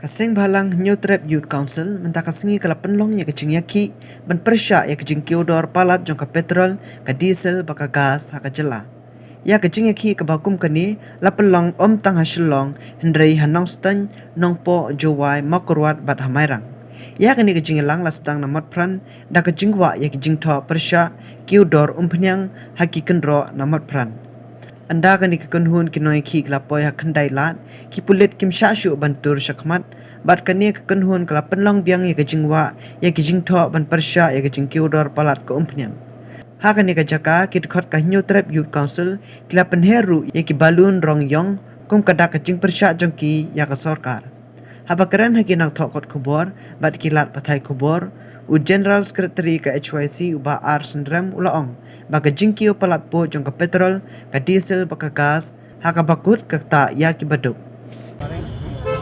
Kaseng balang New Trap Youth Council mentaka sengi kala penlong ya kecing yaki ban persya ya kecing kiodor palat jongka petrol ka diesel baka gas haka jela. Ya kecing yaki ka bakum kani la pelong om tang hasilong hendrei hanong stan nongpo jowai makurwat bat hamairang. Ya kani kecing lang la sedang namat pran da kecing wa ya kecing tho persya kiodor penyang haki kendro namat pran. Anda kan kekenhun kinoi ki kelapoi hak kendai lat ki pulit kim syasyu bantur syakmat bat kani kekenhun kala penlong biang ya kejingwa ya kejing tho ban persya ya kejing kiudor palat ke umpnyang ha kani ka jaka ki khot ka New Trap Youth Council kila penheru ya ki balun rong yong kum kada kejing persya jongki ya ka sorkar ha bakaran ha ki nak tho kot khubor bat kilat pathai khubor u General Secretary ka HYC uba R Sendram ulaong baka jingkio palat po jong ka petrol ka diesel baka gas haka bakut ka ta ya ki baduk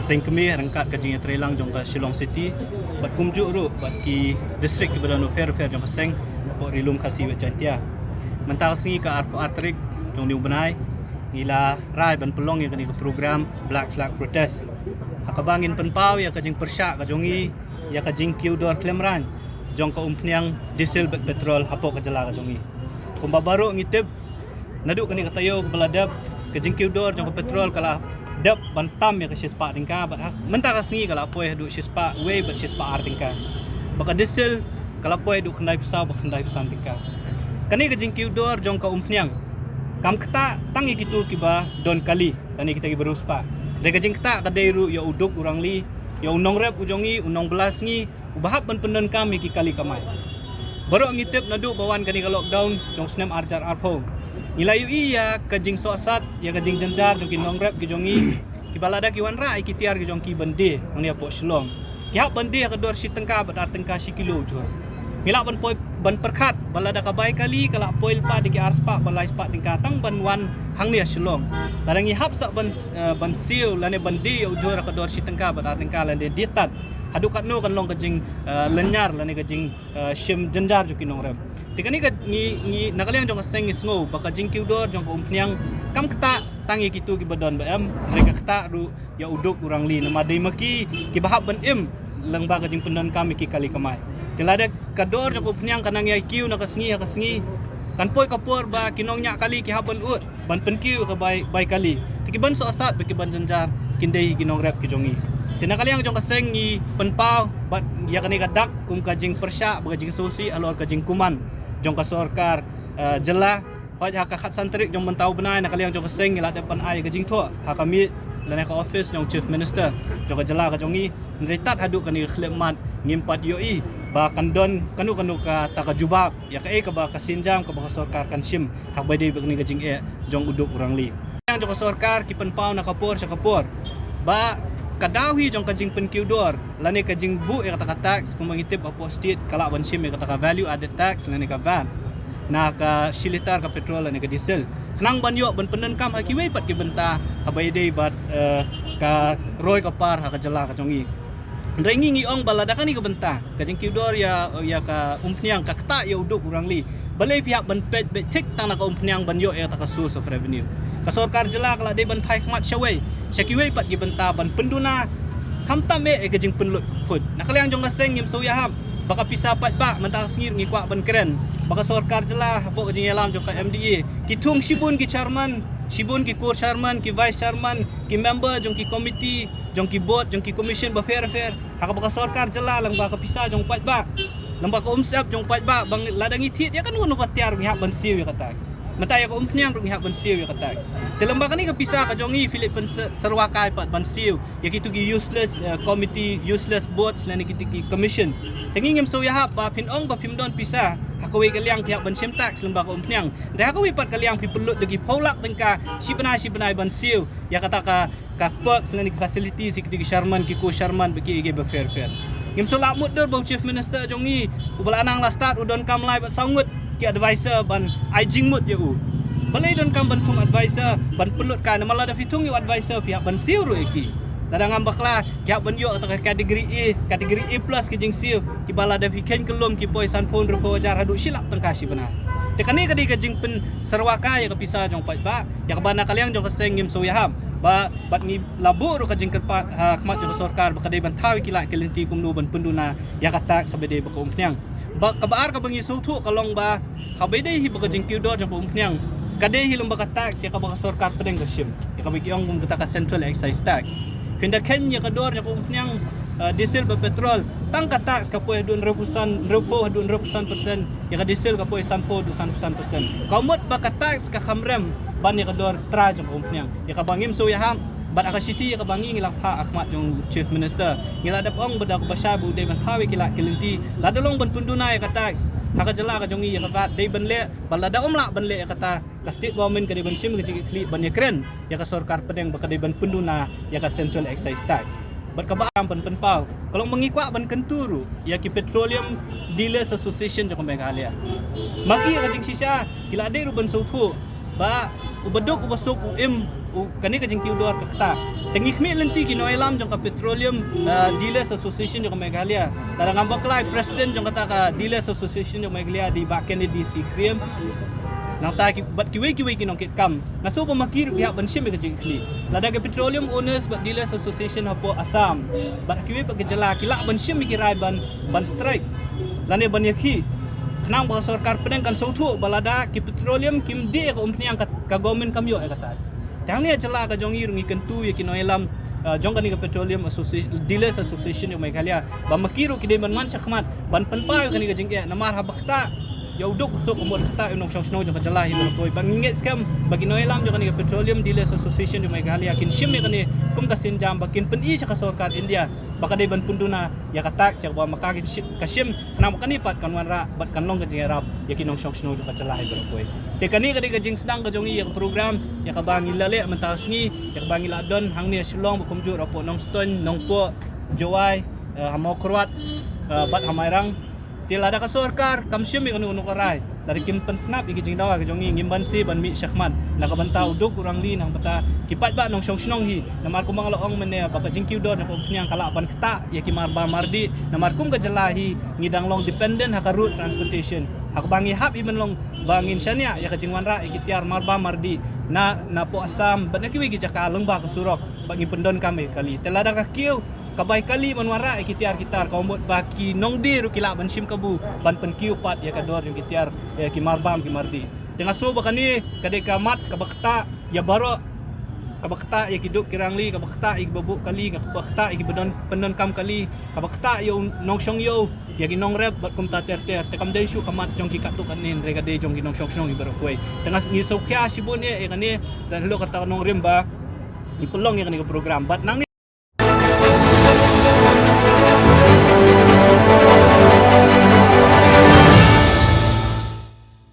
Seng kami rangkat ka jinga trelang jong ka Shillong City bat kumju ru bat ki district ki badan fair jong ka seng po rilum kasi wet jantia mentak singi ka artrik jong niu benai ngila rai ban pelong ya ka program Black Flag Protest hakabangin penpau ya ka jing persya ka jongi ya ka jing kiudor klemran jong ka umpniang diesel bak petrol hapo ka jala ka jongi kumba baru ngitip naduk kani katayo beladap ke jing kiudor jong ka petrol kala dap bantam ya ka sispa tingka bat menta ka singi kala poe du sispa we bat sispa ar tingka baka diesel kala poe du khandai pusa bak khandai pusan tingka kani ke jing kiudor jong ka umpniang kam kata tangi kitu kiba don kali tani kita ki beruspa de ka jing kata ka deiru ya uduk urang li ya unong rep ujongi unong belas ngi ubahap ban pendon kami ki kali kamai baru ngitip nadu bawan kani ka lockdown jong snem arjar arpo ilayu iya kajing sosat ya kajing jenjar jong ki nong rep ki jongi ki balada ki wan rai ki tiar ki jong ki bende ngni apo Shillong ki hap bende ka dor si tengka bat tengka si kilo jo ngila ban poi ban perkat balada ka bai kali kala poil pa di ki arspa balai spa tingka tang ban wan hang ni Shillong ladangi hap sak ban siu lane bandi ya ujur ka dor si tengka bat tengka lane ditat hadu kat no kan long kajing lenyar lane kajing shim jenjar jo ki nong rep tikani ka ni nakaliang jong seng isngo baka jing kiudor jong umpnyang kam kata tangi kitu ki badon baam mereka kata ru ya uduk urang li nama dei maki ki bahap ban im lang ba kajing pendon kami ki kali kamai tilada kador jong umpnyang kanang ya kiu na kasngi kan poi kapor ba kinong nya kali ki haban ut ban penkiu ka bai kali tiki ban so asat baki ban jenjar kindai kinong rep ki jongi tinakaliang jong kaseng ni penpau bat ya kani kadak kum kajing persya bagajing susi alor kajing kuman jong ka sorkar jela pat haka khat santrik jong mentau benai nakaliang jong kaseng ngila depan ai kajing tho hakami lana ka office jong chief minister jong ka jela ka jongi nritat hadu kani khlemat ngimpat yoi ba kandon kanu ka takajubab ya ka ka ba kasinjam ka ba sorkar kan sim hak bade bagni kajing jong uduk urang li jong ka sorkar ki penpau nakapor sa kapor ba kadawi jong kajing penkiudor lani kajing bu ya kata tax kung mangitip apo state kala ban sim ya kata value added tax lani ka van na ka silitar ka petrol lani ka diesel nang banyo ban penden kam hakiwe pat ki benta habay day bat ka roy ka par ha ka jala ka jongi rengi ong balada kan ni ka benta kajing kiudor ya ka umpniang ka kata ya uduk urang li balai pihak ban pet tik tang na ka umpniang banyo ya ta ka source of revenue ka sorkar jela kala day ban pai khmat shawai syakiwe pat gi benta ban penduna hamtam kajing penlut put nakaliang jong kaseng ngim so yaham baka pisa pat ba mentang sengir ngi kwa ban keren baka sorkar jela bo kajing yalam jong ka MDA ki thung shibun ki chairman shibun ki core chairman ki vice chairman ki member jong ki committee jong ki board jong ki commission ba fair haka baka sorkar jela lang baka pisa jong pat ba lang baka umsap jong pat ba bang ladangi thit ya kan ngono ka tiar ngi hak ban siu ya ka tax mataya ko umpniang ngi hak ban siu ya ka tax telamba kani ka pisa ka jongi Philip sarwakai pat ban siu ya kitu ki useless committee useless boards lani kitu ki commission tengingim so ya hap ba pinong ba pimdon pisa hakawi kaliang pihak ban sim tax lamba ka umpniang da hakawi pat kaliang pipelut degi paulak tengka sibenai ban siu ya kata ka perks lani facilities kitu ki Sharman ki ko Sharman bagi ige ba fair ngim so lamut dur ba chief minister jongi ubalanang la start udon kam lai ba sangut ki advisor ban aijing mut ya balai don kam ban tum advisor ban pelut kan malah da fitung yu advisor pihak ban siu ru ki dadang ambakla pihak ban yo atau kategori A plus ki jing siu ki bala da fiken kelum ki poi san phone ru wajar hadu silap tengkasi benar tekani kadi ka jing pen sarwaka ya ka pisa jong pat ba ya ka bana kaliang jong ka seng ngim so yaham bat ngi labur ka jing kerpat khmat jo sarkar ba kadai ban thawi kila kelenti kumnu ban penduna ya kata sabede ba kompnyang ba kabar ka bangi sutu kalong ba kabede hi ba jing kiudo jo kompnyang kadai hi lomba ka tax ya ka ba sarkar pedeng ka shim ya ka bigi ong ka central excise tax pinda Kenya ka dor jo kompnyang diesel ba petrol tang ka tax ka poe 200% persen ya ka diesel ka poe 10% kaumot ba ka tax ka khamrem ban ya ka dor tra jo kompnyang ya ka bangim so ya ham bat aka city ya ka bangi ngilak ha Ahmad yung chief minister ngila dap ong badak basha bu de ban thawi kila kelenti ladalong ban punduna ya ka tax haka jala ka jongi ya ka de ban le balada omla ban le ya kata ka state government ka de ban sim ka kli ban ya kren ya ka sarkar pedeng ba ka de ban punduna ya ka central excise tax bat ka ba ban penpau kalau mengikwa ban kenturu ya ki petroleum dealers association jo ka Meghalaya maki ka jing sisa kila de ru ban southu ba ubadok ubasok kani ka jing kiudor ka kata tengik mi lenti ki noelam jong ka petroleum dealers association jong ka Meghalaya tara ngambak lai president jong kata ka dealers association jong Meghalaya di ba Kennedy C Cream nang ta ki bat kiwe ki nong kit kam naso pa makiru pihak bansim ka jing kli lada ka petroleum owners but dealers association hapo Assam bat kiwe pa gejala kila bansim ki rai ban strike lane ban yakhi nang ba sarkar pedeng kan southu balada ki petroleum kim de ka umpniang ka government kamyo ka tax tang ni jala ka jongi rungi kentu ya kinoelam jong kani ka petroleum association dealers association yo Meghalaya ba makiru ki de man sakmat ban penpayo kani ka jingke namar habakta yaudok usok umur kata unong snow jong ka jala hi koi banginget scam bagi noelam jong kani ka petroleum dealers association yo Meghalaya kin shime kani kum ka sinjam bakin peni sa ka sarkar India baka de ban punduna ya ka tax ya ba makagin kasim na makanipat kanwanra bat kanlong ka jingarap ya kinong snow jong ka jala hi koi te kani ka jing sedang ka jongi ya program ya ka bangi lale mentas ngi ya ka bangi ladon hang ni silong bukum ju rapo nong stone nong po jowai hamo kurwat bat hamairang tilada ka sarkar kamsim mi kanu karai dari kim pensnap igi jing dawa ka jongi ngimban si ban mi syakman nakabantau dok kurang li nang bata kipat ba nong snong hi namar ko mga loong men baka jing kiudo na ko nyang kalaban kata ya ki marba mardi namar kum ka jalahi ngidang long dependent haka route transportation hak bangi hap imen long bangin syania ya ka jingwanra ikitiar marba mardi na po Assam ban nakiwi gi jakalong ba ka surok bangi pendon kami kali telada ka kiu kabay kali manwara ikitiar kitar kaumot baki nong diru kila ban sim kabu ban penkiu pat ya kador yung kitiar ya ki marbam ki mardi tengah so bakani kade kamat kabakta ya baro kabakta ya kiduk kirangli kabakta ik babu kali kabakta ik pendon kam kali kabakta yo nong syong yo ya ginong rep bat kum ta ter tekam dai shu kamat jong ki katuk kanin rega de jong ginong syong ibaro koi tengah ni so kya sibun e kani dan lo kata nong rimba ipelong ya kani program bat nang